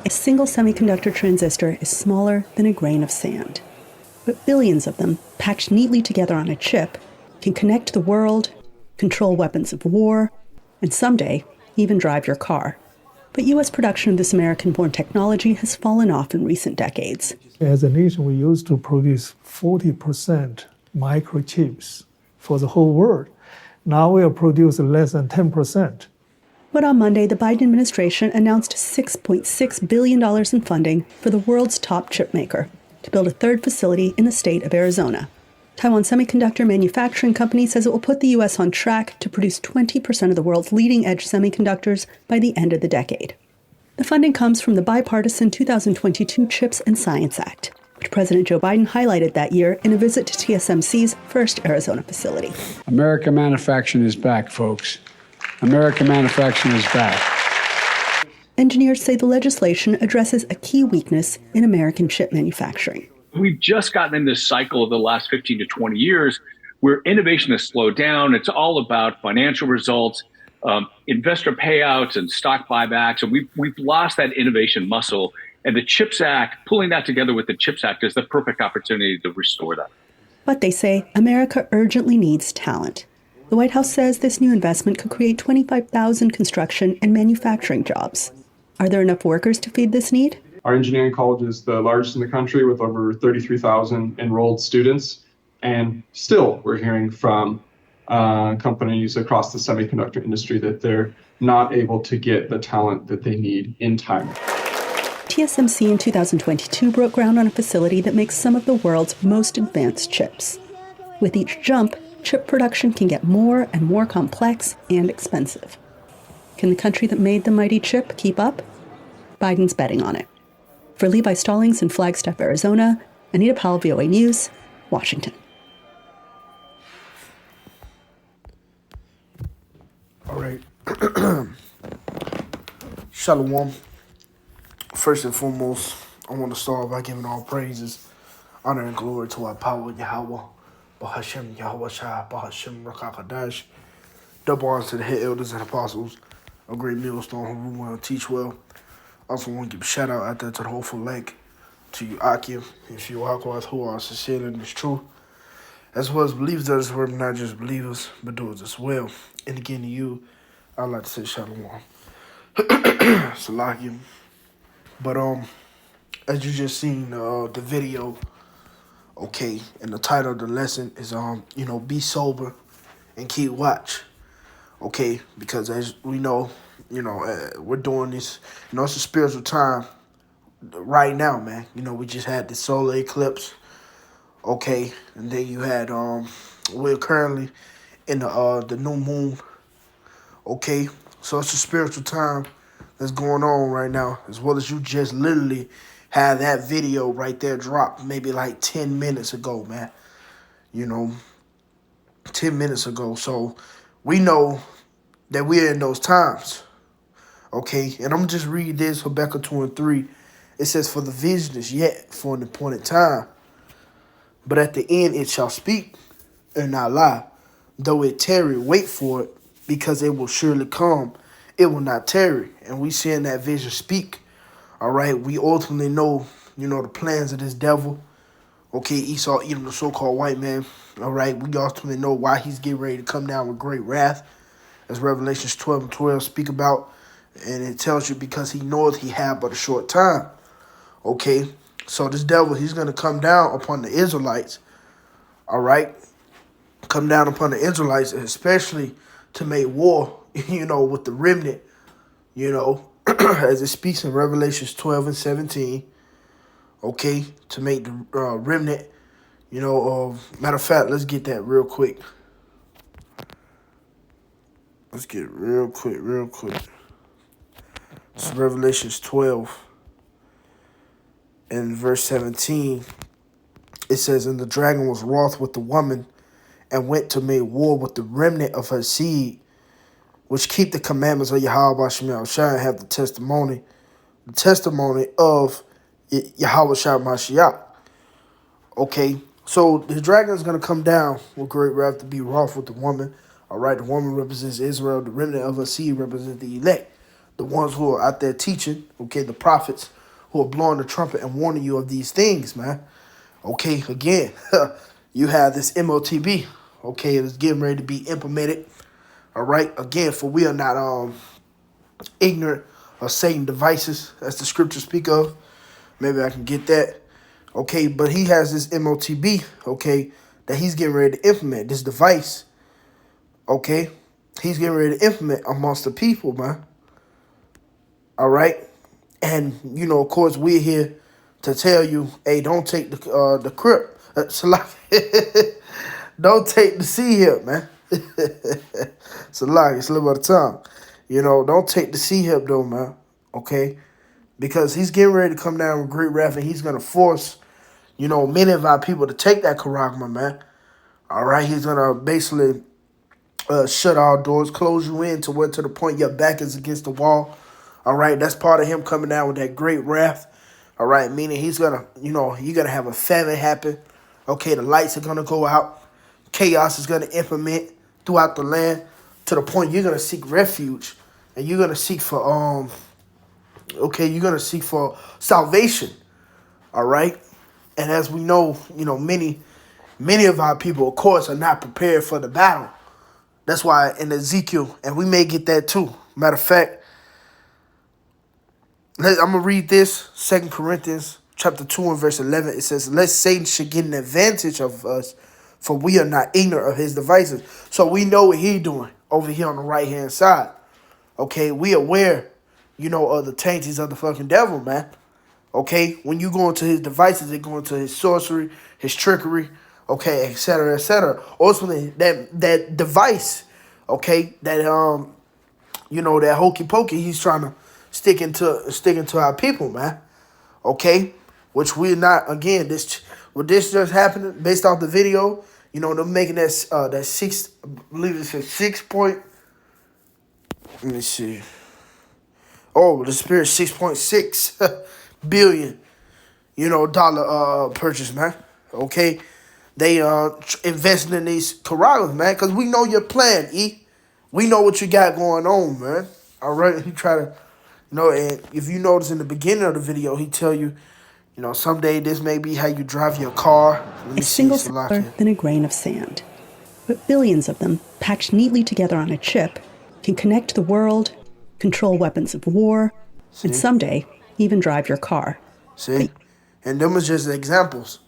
A single semiconductor transistor is smaller than a grain of sand. But billions of them, packed neatly together on a chip, can connect the world, control weapons of war, and someday even drive your car. But U.S. production of this American-born technology has fallen off in recent decades. As a nation, we used to produce 40% microchips for the whole world. Now we are producing less than 10%. But on Monday, the Biden administration announced $6.6 billion in funding for the world's top chip maker to build a third facility in the state of Arizona. Taiwan Semiconductor Manufacturing Company says it will put the U.S. on track to produce 20% of the world's leading-edge semiconductors by the end of the decade. The funding comes from the bipartisan 2022 CHIPS and Science Act, which President Joe Biden highlighted that year in a visit to TSMC's first Arizona facility. American manufacturing is back, folks. American manufacturing is back. Engineers say the legislation addresses a key weakness in American chip manufacturing. We've just gotten in this cycle of the last 15 to 20 years where innovation has slowed down. It's all about financial results, investor payouts and stock buybacks. And we've lost that innovation muscle. And the CHIPS Act, pulling that together with the CHIPS Act, is the perfect opportunity to restore that. But they say America urgently needs talent. The White House says this new investment could create 25,000 construction and manufacturing jobs. Are there enough workers to feed this need? Our engineering college is the largest in the country with over 33,000 enrolled students. And still, we're hearing from companies across the semiconductor industry that they're not able to get the talent that they need in time. TSMC in 2022 broke ground on a facility that makes some of the world's most advanced chips. With each jump, chip production can get more and more complex and expensive. Can the country that made the mighty chip keep up? Biden's betting on it. For Levi Stallings in Flagstaff, Arizona, Anita Powell, VOA News, Washington. All right. Shalom. First and foremost, I want to start by giving all praises, honor, and glory to our power, Yahawah, bahasham, Yahawashi, bahasham, Rawchaa Qadash. Double honors to the head elders and apostles, a great millstone who rule well and teach well. Also want to give a shout out there to the hopeful lake, to you Akim, and to you Yahawah who are sincere and is true, as well as believers of this word, not just believers, but doers as well. And again to you, I'd like to say shalom. Salakim. But as you just seen the video, okay, and the title of the lesson is be sober and keep watch. Okay, because as we know, we're doing this, it's a spiritual time right now, man. We just had the solar eclipse, okay, and then you had we're currently in the new moon, okay. So it's a spiritual time that's going on right now, as well as you just literally had that video right there drop maybe like 10 minutes ago, man. 10 minutes ago. So we know that we're in those times. Okay, and I'm just read this, Habakkuk 2:3. It says, for the vision is yet for an appointed time, but at the end it shall speak and not lie. Though it tarry, wait for it, because it will surely come. It will not tarry. And we seeing that vision speak. All right, we ultimately know, the plans of this devil. Okay, Esau, Edom, the so-called white man. All right, we ultimately know why he's getting ready to come down with great wrath, as Revelations 12:12 speak about. And it tells you because he knoweth he had but a short time. Okay, so this devil, he's going to come down upon the Israelites. All right, come down upon the Israelites, especially to make war, with the remnant, as it speaks in Revelations 12:17. Okay, to make the remnant, matter of fact, let's get that real quick. Let's get it real quick. It's Revelations 12 and verse 17. It says, and the dragon was wroth with the woman and went to make war with the remnant of her seed, which keep the commandments of Yahawah and have the testimony of Yahawashi Mashiach. Okay, so the dragon is going to come down with great wrath to be wroth with the woman. All right, the woman represents Israel. The remnant of her seed represents the elect. the ones who are out there teaching, okay, the prophets who are blowing the trumpet and warning you of these things, man. Okay, again, you have this MOTB, okay, it's getting ready to be implemented. All right, again, for we are not ignorant of Satan devices, as the scriptures speak of. Maybe I can get that. Okay, but he has this MOTB, okay, that he's getting ready to implement, this device, okay? He's getting ready to implement amongst the people, man. All right? And, you know, of course, we're here to tell you, hey, don't take the crib. Don't take the C hip, man. It's a lie. It's a little bit of time. You know, don't take the C hip, though, man. Okay? Because he's getting ready to come down with great wrath, and he's going to force, you know, many of our people to take that charagma, man. All right? He's going to basically shut all doors, close you in to the point your back is against the wall. All right? That's part of him coming down with that great wrath. All right? Meaning he's going to, you know, you're going to have a famine happen. Okay? The lights are going to go out. Chaos is going to implement throughout the land to the point you're going to seek refuge. And you're going to seek for, you're going to seek for salvation. All right? And as we know, you know, many of our people, of course, are not prepared for the battle. That's why in Ezekiel, and we may get that too. Matter of fact, I'm going to read this, 2 Corinthians chapter 2 and verse 11. It says, lest Satan should get an advantage of us, for we are not ignorant of his devices. So we know what he's doing over here on the right-hand side. Okay, we aware, you know, of the tainties of the fucking devil, man. Okay, when you go into his devices, they go into his sorcery, his trickery, okay, etc., etc. Ultimately, that device, okay, that you know, that hokey pokey, he's trying to stick into our people, man. Okay, which we're not. Again, this just happened based off the video. You know, they're making that six, I believe it's a 6 point. Let me see. Oh, the spirit 6.6 billion, you know, dollar purchase, man. Okay, they investing in these corrals, man, because we know your plan, E. We know what you got going on, man. All right, he try to, you know, and if you notice in the beginning of the video, he tell you, you know, someday this may be how you drive your car. It's single smaller than a grain of sand, but billions of them, packed neatly together on a chip, can connect the world, control weapons of war, and someday even drive your car. See? And them is just examples.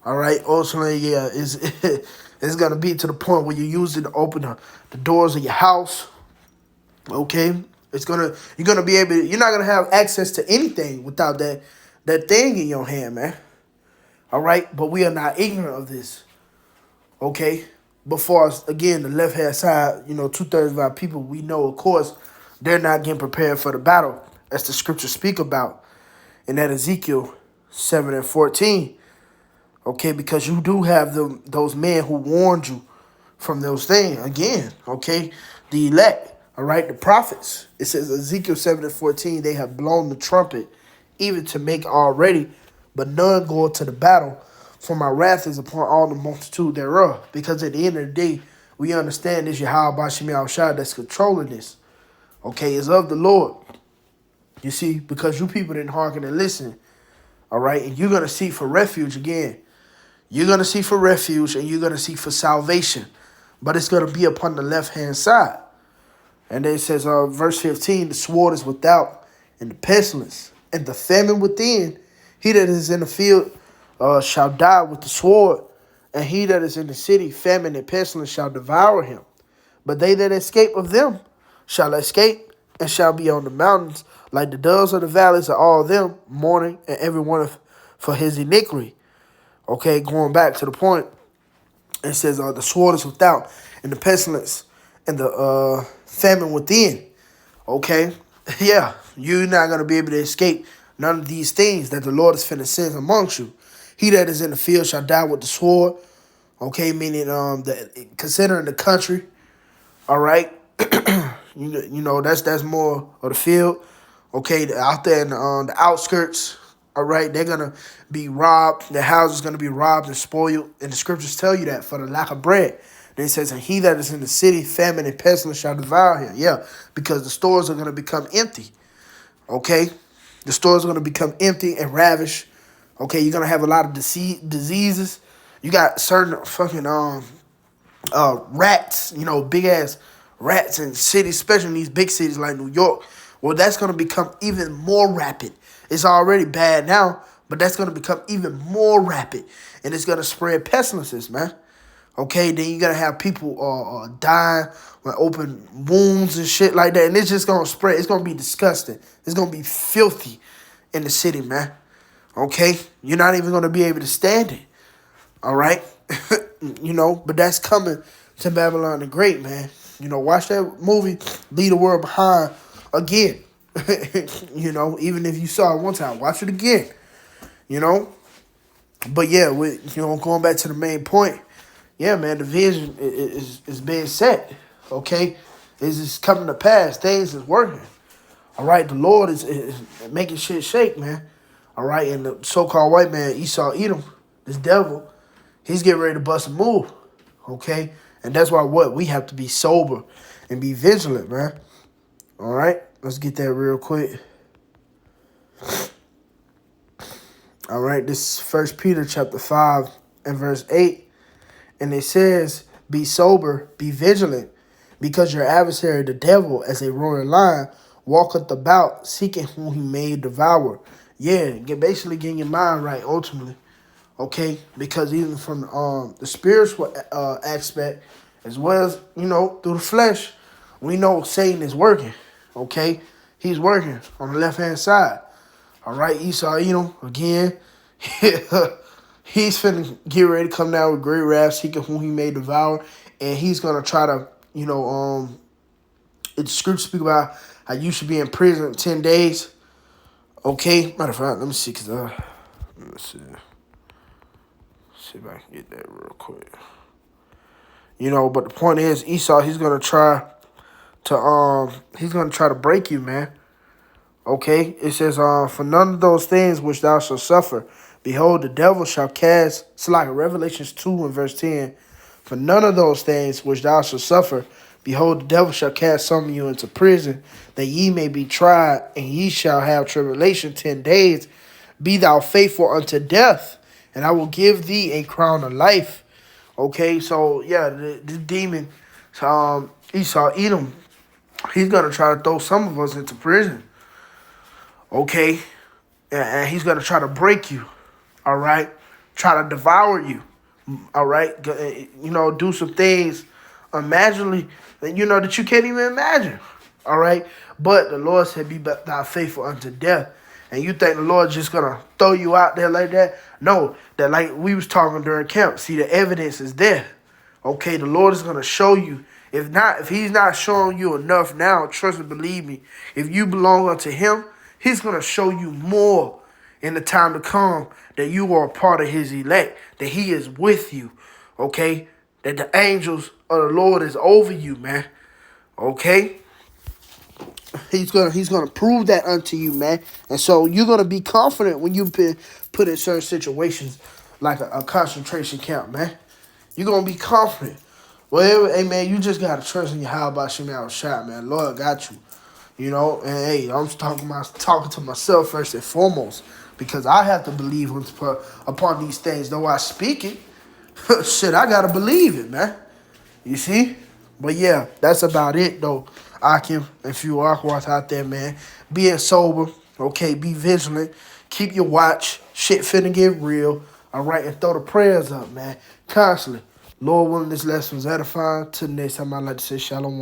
All right? Ultimately, yeah, it's going to be to the point where you use it to open the doors of your house. Okay? You're going to be able to, you're not going to have access to anything without that thing in your hand, man. All right? But we are not ignorant of this. Okay? Before us, again, the left-hand side, you know, 2/3 of our people, we know, of course, they're not getting prepared for the battle, as the scriptures speak about in that Ezekiel 7 and 14. Okay, because you do have those men who warned you from those things. Again, okay, the elect, all right, the prophets. It says Ezekiel 7 and 14, they have blown the trumpet, even to make all ready, but none go to the battle, for my wrath is upon all the multitude thereof. Because at the end of the day, we understand this Yahawashi that's controlling this. Okay, it's of the Lord. You see, because you people didn't hearken and listen. All right, and you're going to seek for refuge again. You're going to seek for refuge and you're going to seek for salvation. But it's going to be upon the left-hand side. And then it says, verse 15, the sword is without, and the pestilence, and the famine within. He that is in the field shall die with the sword, and he that is in the city, famine and pestilence shall devour him. But they that escape of them shall escape, and shall be on the mountains, like the doves of the valleys are all them, mourning, and every one for his iniquity. Okay, going back to the point, it says the sword is without, and the pestilence, and the famine within. Okay, yeah, you're not going to be able to escape none of these things that the Lord is finna send amongst you. He that is in the field shall die with the sword. Okay, meaning considering the country, all right, you know that's more of the field. Okay, out there in the outskirts, all right, they're gonna be robbed. Their house is gonna be robbed and spoiled, and the scriptures tell you that for the lack of bread. Then it says, and he that is in the city, famine and pestilence shall devour him. Yeah, because the stores are going to become empty. Okay? The stores are going to become empty and ravished. Okay? You're going to have a lot of diseases. You got certain fucking rats, big ass rats in cities, especially in these big cities like New York. Well, that's going to become even more rapid. It's already bad now, but that's going to become even more rapid. And it's going to spread pestilences, man. Okay, then you're going to have people dying with open wounds and shit like that. And it's just going to spread. It's going to be disgusting. It's going to be filthy in the city, man. Okay? You're not even going to be able to stand it. All right? But that's coming to Babylon the Great, man. Watch that movie, Leave the World Behind, again. Even if you saw it one time, watch it again. But yeah, going back to the main point, yeah, man, the vision is being set. Okay? It's just coming to pass. Things is working. All right? The Lord is making shit shake, man. All right? And the so-called white man, Esau Edom, this devil, he's getting ready to bust a move. Okay? And that's why we have to be sober and be vigilant, man. All right? Let's get that real quick. All right, this is 1 Peter chapter 5 and verse 8. And it says, be sober, be vigilant, because your adversary, the devil, as a roaring lion, walketh about, seeking whom he may devour. Yeah, basically getting your mind right, ultimately. Okay? Because even from the spiritual aspect, as well as, through the flesh, we know Satan is working. Okay? He's working on the left-hand side. All right, Esau Edom, again, he's finna get ready to come down with great wrath, seeking whom he may devour, and he's gonna try to, the scripture speak about how you should be in prison 10 days. Okay, matter of fact, let me see, let's see if I can get that real quick. But the point is, Esau, he's gonna try to break you, man. Okay, it says, for none of those things which thou shalt suffer, behold, the devil shall cast, it's like Revelations 2 and verse 10, for none of those things which thou shalt suffer, behold, the devil shall cast some of you into prison, that ye may be tried, and ye shall have tribulation 10 days. Be thou faithful unto death, and I will give thee a crown of life. Okay, so yeah, the demon, Esau Edom, he's going to try to throw some of us into prison. Okay, and he's going to try to break you, all right? Try to devour you, all right? Do some things imaginably, that you can't even imagine, all right? But the Lord said, be thou faithful unto death. And you think the Lord's just going to throw you out there like that? No, that like we was talking during camp. See, the evidence is there. Okay, the Lord is going to show you. If he's not showing you enough now, trust and believe me, if you belong unto him, he's going to show you more in the time to come, that you are a part of his elect, that he is with you, okay? That the angels of the Lord is over you, man, okay? He's gonna prove that unto you, man. And so you're going to be confident when you've been put in certain situations like a concentration camp, man. You're going to be confident. Well, hey, man, you just got to trust in Yahawashi, man. Lord got you. And hey, I'm talking to myself first and foremost, because I have to believe upon these things. Though I speak it, shit, I gotta believe it, man. You see? But yeah, that's about it, though. Akim, if you are out there, man, being sober, okay, be vigilant, keep your watch. Shit finna get real, all right, and throw the prayers up, man, constantly. Lord willing, this lesson was edifying. Till the next time, I'd like to say shalom.